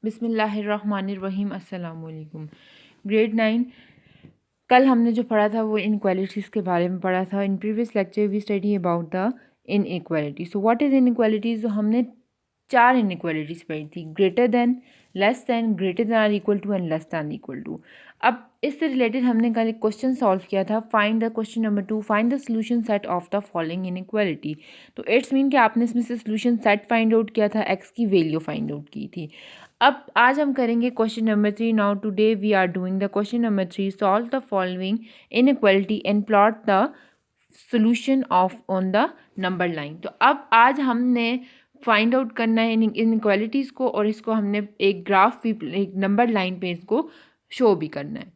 बिस्मिल्लाहिर्रहमानिर्रहीम अस्सलाम वालेकुम। ग्रेड 9 कल हमने जो पढ़ा था वो इनक्वालिटीज़ के बारे में पढ़ा था। In previous lecture we study about the inequality. So what is inequalities? तो हमने 4 इनइक्वालिटीज़ पढ़ी थी, greater than, less than, greater than or equal to and less than equal to. अब इससे रिलेटेड हमने कल एक क्वेश्चन सॉल्व किया था, find the question number 2, find the solution set of the following inequality. तो इट्स मीन कि आपने इसमें से सोल्यूशन सेट फाइंड आउट किया था, एक्स की वैल्यू फाइंड आउट की थी। अब आज हम करेंगे question number 3। Now today we are doing the question number 3, solve the following inequality and plot the solution of on the number line. तो अब आज हमने फाइंड आउट करना है इनइक्वालिटीज़ को, और इसको हमने एक ग्राफ भी, एक नंबर लाइन पे इसको शो भी करना है।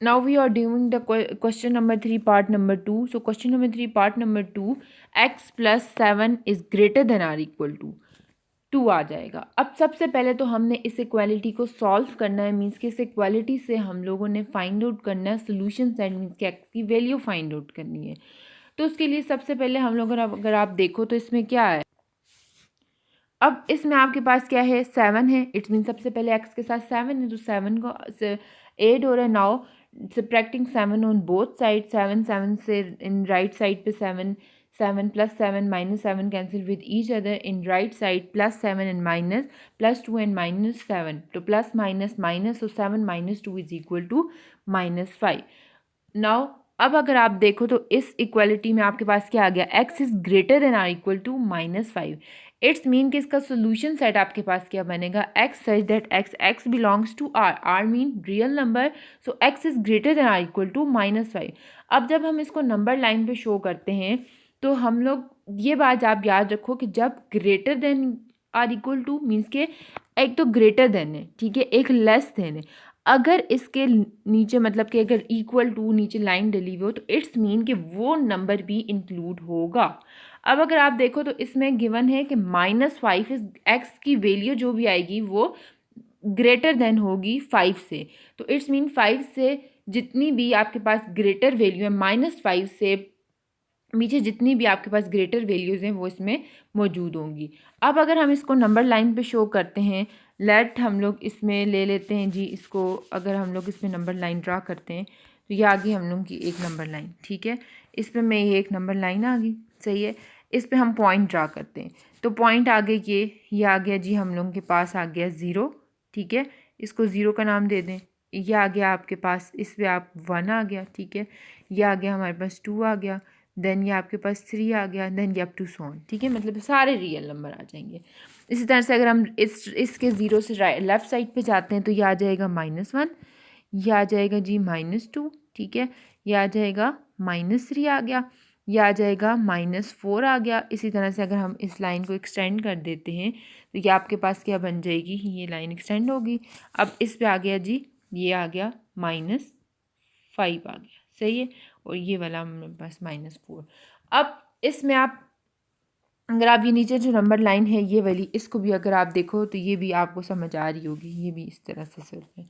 Now we are doing the question number 3 part number 2. So question number 3 part number 2, x plus 7 is greater than or equal to 2 आ जाएगा। अब सबसे पहले तो हमने इस इक्वालिटी को सॉल्व करना है, मीन्स कि इस इक्वालिटी से हम लोगों ने फाइंड आउट करना है सोल्यूशन सेट, मीन्स कि एक्स की वैल्यू फाइंड आउट करनी है। तो उसके लिए सबसे पहले हम लोग अगर आप देखो तो इसमें क्या है, अब इसमें आपके पास क्या है, 7 है। इट्स मीन सबसे पहले एक्स के साथ 7 है तो 7 को एड हो रहा है। Now subtracting 7 on both side, 7 7 से इन राइट साइड पे 7, 7 plus 7 minus 7 cancel with each other, in right side plus 7 and minus, plus 2 and minus 7, तो प्लस माइनस माइनस, तो 7 minus 2 is equal to -5। Now अब अगर आप देखो तो इस इक्वालिटी में आपके पास क्या आ गया, x is greater than or equal to -5। It's mean कि इसका सोल्यूशन सेट आपके पास क्या बनेगा, x such that x belongs to r mean real number, so x is greater than or equal to -5। अब जब हम इसको नंबर लाइन पे शो करते हैं तो हम लोग ये बात आप याद रखो कि जब greater than or equal to means के एक तो ग्रेटर देन है, ठीक है, एक लेस देन है। अगर इसके नीचे मतलब कि अगर इक्वल टू नीचे लाइन डली हुई हो तो इट्स मीन कि वो नंबर भी इंक्लूड होगा। अब अगर आप देखो तो इसमें गिवन है कि -5 इज एक्स की वैल्यू जो भी आएगी वो ग्रेटर देन होगी 5 से। तो इट्स मीन 5 से जितनी भी आपके पास ग्रेटर वैल्यू है, -5 से नीचे जितनी भी आपके पास ग्रेटर वैल्यूज़ हैं वो इसमें मौजूद होंगी। अब अगर हम इसको नंबर लाइन पे शो करते हैं, लेट हम लोग इसमें ले लेते हैं जी इसको, अगर हम लोग इसमें नंबर लाइन ड्रा करते हैं तो ये आ गई हम लोग की एक नंबर लाइन, ठीक है। इस पर मैं ये एक नंबर लाइन आ गई, सही है। इस पर हम पॉइंट ड्रा करते हैं तो पॉइंट आ गए ये आ गया जी हम लोग के पास आ गया 0, ठीक है। इसको 0 का नाम दे दें। ये आ गया आपके पास, इस पर आप 1 आ गया, ठीक है। ये आ गया हमारे पास 2 आ गया, देन ये आपके पास 3 आ गया, देन ये अप टू सो ऑन, ठीक है। मतलब सारे रियल नंबर आ जाएंगे। इसी तरह से अगर हम इसके 0 से लेफ़्ट साइड पे जाते हैं तो ये आ जाएगा -1, ये आ जाएगा जी -2, ठीक है। ये आ जाएगा -3 आ गया, ये आ जाएगा -4 आ गया। इसी तरह से अगर हम इस लाइन को एक्सटेंड कर देते हैं तो ये आपके पास क्या बन जाएगी, ये लाइन एक्सटेंड होगी। अब इस पे आ गया जी, ये आ गया -5 आ गया, सही है। और ये वाला हमारे पास -4। अब इसमें आप अगर आप ये नीचे जो नंबर लाइन है ये वाली, इसको भी अगर आप देखो तो ये भी आपको समझ आ रही होगी, ये भी इस तरह से सिर्फ है।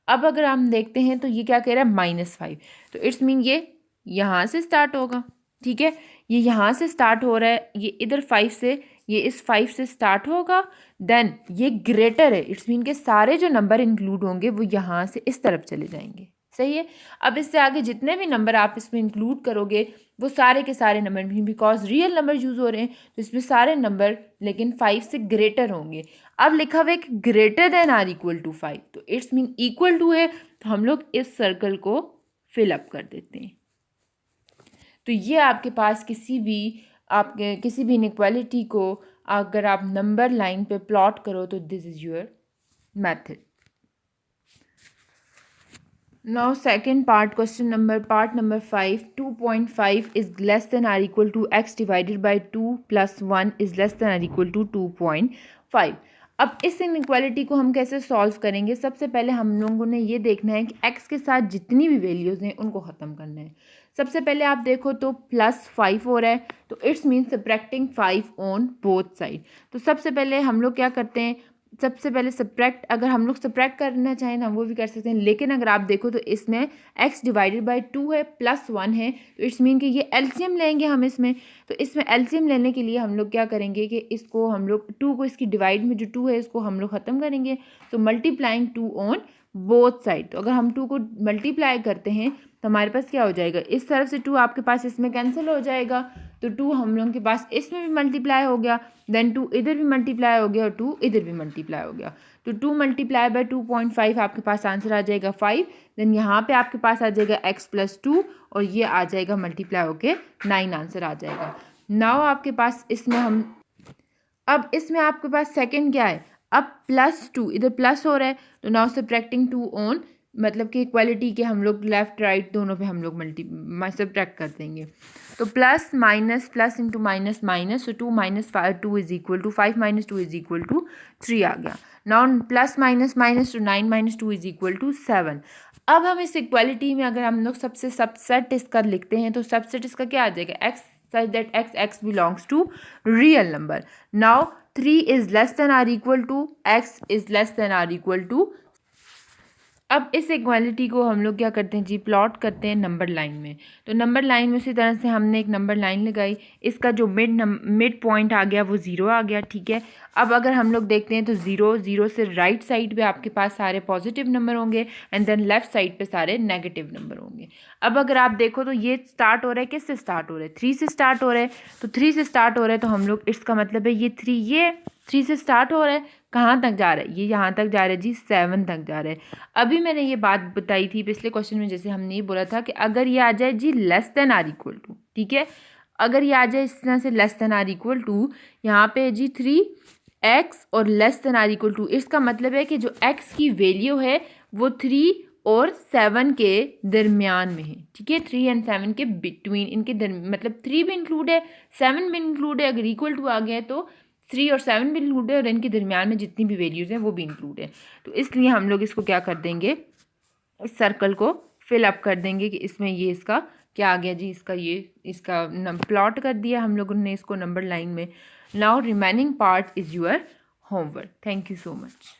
अब अगर हम देखते हैं तो ये क्या कह रहा है, -5, तो इट्स मीन ये यहाँ से स्टार्ट होगा, ठीक है। ये यहाँ से स्टार्ट हो रहा है, ये इधर 5 से, ये इस 5 से स्टार्ट होगा, देन ये ग्रेटर है, इट्स मीन के सारे जो नंबर इंक्लूड होंगे वो यहाँ से इस तरफ चले जाएंगे, सही है। अब इससे आगे जितने भी नंबर आप इसमें इंक्लूड करोगे वो सारे के सारे number, because real number use हो रहे हैं तो इसमें सारे नंबर लेकिन 5 से ग्रेटर होंगे। अब लिखा हुआ है कि greater than or equal to 5, तो इट्स मीन इक्वल टू है, तो हम लोग इस सर्कल को फिलअप कर देते हैं। तो ये आपके पास किसी भी इनइक्वालिटी को अगर आप नंबर लाइन पे प्लॉट करो तो this is your method. Now second part, part number 5, 2.5 is less than or equal to x divided by 2 plus 1 is less than or equal to 2.5। अब इस इनइक्वालिटी को हम कैसे सॉल्व करेंगे, सबसे पहले हम लोगों ने ये देखना है कि x के साथ जितनी भी वैल्यूज़ हैं उनको ख़त्म करना है। सबसे पहले आप देखो तो +5 हो रहा है, तो it's mean subtracting 5 on both side. तो सबसे पहले हम लोग क्या करते हैं, सबसे पहले सब्ट्रैक्ट, अगर हम लोग सब्ट्रैक्ट करना चाहें ना वो भी कर सकते हैं, लेकिन अगर आप देखो तो इसमें x डिवाइडेड बाई 2 है प्लस 1 है, तो इट्स मीन कि ये एलसीएम लेंगे हम इसमें। तो इसमें एलसीएम लेने के लिए हम लोग क्या करेंगे कि इसको हम लोग 2 को इसकी डिवाइड में जो 2 है इसको हम लोग ख़त्म करेंगे। तो मल्टीप्लाइंग 2 ऑन बोथ साइड, तो अगर हम 2 को मल्टीप्लाई करते हैं तो हमारे पास क्या हो जाएगा, इस तरफ से 2 आपके पास इसमें कैंसिल हो जाएगा, तो 2 हम लोगों के पास इसमें भी मल्टीप्लाई हो गया, देन 2 इधर भी मल्टीप्लाई हो गया और 2 इधर भी मल्टीप्लाई हो गया। तो 2 मल्टीप्लाई बाय 2.5 आपके पास आंसर आ जाएगा 5। देन यहाँ पे आपके पास आ जाएगा x+2 और ये आ जाएगा मल्टीप्लाई होके 9 आंसर आ जाएगा। नाउ आपके पास इसमें हम, अब इसमें आपके पास सेकंड क्या है, अब +2 इधर प्लस हो रहा है, तो नाउ सब्ट्रैक्टिंग 2 ऑन, मतलब कि इक्वालिटी के हम लोग लेफ्ट राइट दोनों पे हम लोग सब्ट्रैक्ट कर देंगे। तो plus minus plus into minus minus, तो 2 minus 2 is equal to 5 minus 2 is equal to 3 आ गया। नाउ प्लस माइनस माइनस, तो 9 माइनस 2 इज इक्वल टू 7। अब हम इस इक्वालिटी में अगर हम लोग सबसे सबसेट इसका लिखते हैं तो सबसेट इसका क्या आ जाएगा, x such that x belongs to real number. Now 3 is less than or equal to x is less than or equal to, अब इस इक्वालिटी को हम लोग क्या करते हैं जी, प्लॉट करते हैं नंबर लाइन में। तो नंबर लाइन में उसी तरह से हमने एक नंबर लाइन लगाई, इसका जो मिड पॉइंट आ गया वो 0 आ गया, ठीक है। अब अगर हम लोग देखते हैं तो 0 से राइट साइड पे आपके पास सारे पॉजिटिव नंबर होंगे एंड देन लेफ्ट साइड पे सारे नेगेटिव नंबर होंगे। अब अगर आप देखो तो ये स्टार्ट हो रहा है, किससे स्टार्ट हो रहा है, 3 से स्टार्ट हो रहा है। तो 3 से स्टार्ट हो रहा है तो हम लोग, इसका मतलब है ये 3 से स्टार्ट हो रहा है, कहाँ तक जा रहा है, ये यहाँ तक जा रहा है जी, 7 तक जा रहा है। अभी मैंने ये बात बताई थी पिछले क्वेश्चन में, जैसे हमने ये बोला था कि अगर ये आ जाए जी less than or equal to, ठीक है, अगर ये आ जाए इस तरह से less than or equal to, यहाँ पे जी 3x और less than or equal to, इसका मतलब है कि जो x की वैल्यू है वो 3 और 7 के दरमियान में है, ठीक है, 3 एंड 7 के बिटवीन, इनके मतलब 3 भी इंक्लूड है 7 भी इंक्लूड है, अगर इक्वल टू आ गया है तो 3 और 7 भी इंक्लूड है और इनके दरमियान में जितनी भी वैल्यूज़ हैं वो भी इंक्लूड है। तो इसलिए हम लोग इसको क्या कर देंगे, इस सर्कल को फिल अप कर देंगे कि इसमें ये इसका क्या आ गया जी, इसका प्लॉट कर दिया हम लोगों ने इसको नंबर लाइन में। Now remaining part is your homework. Thank you so much.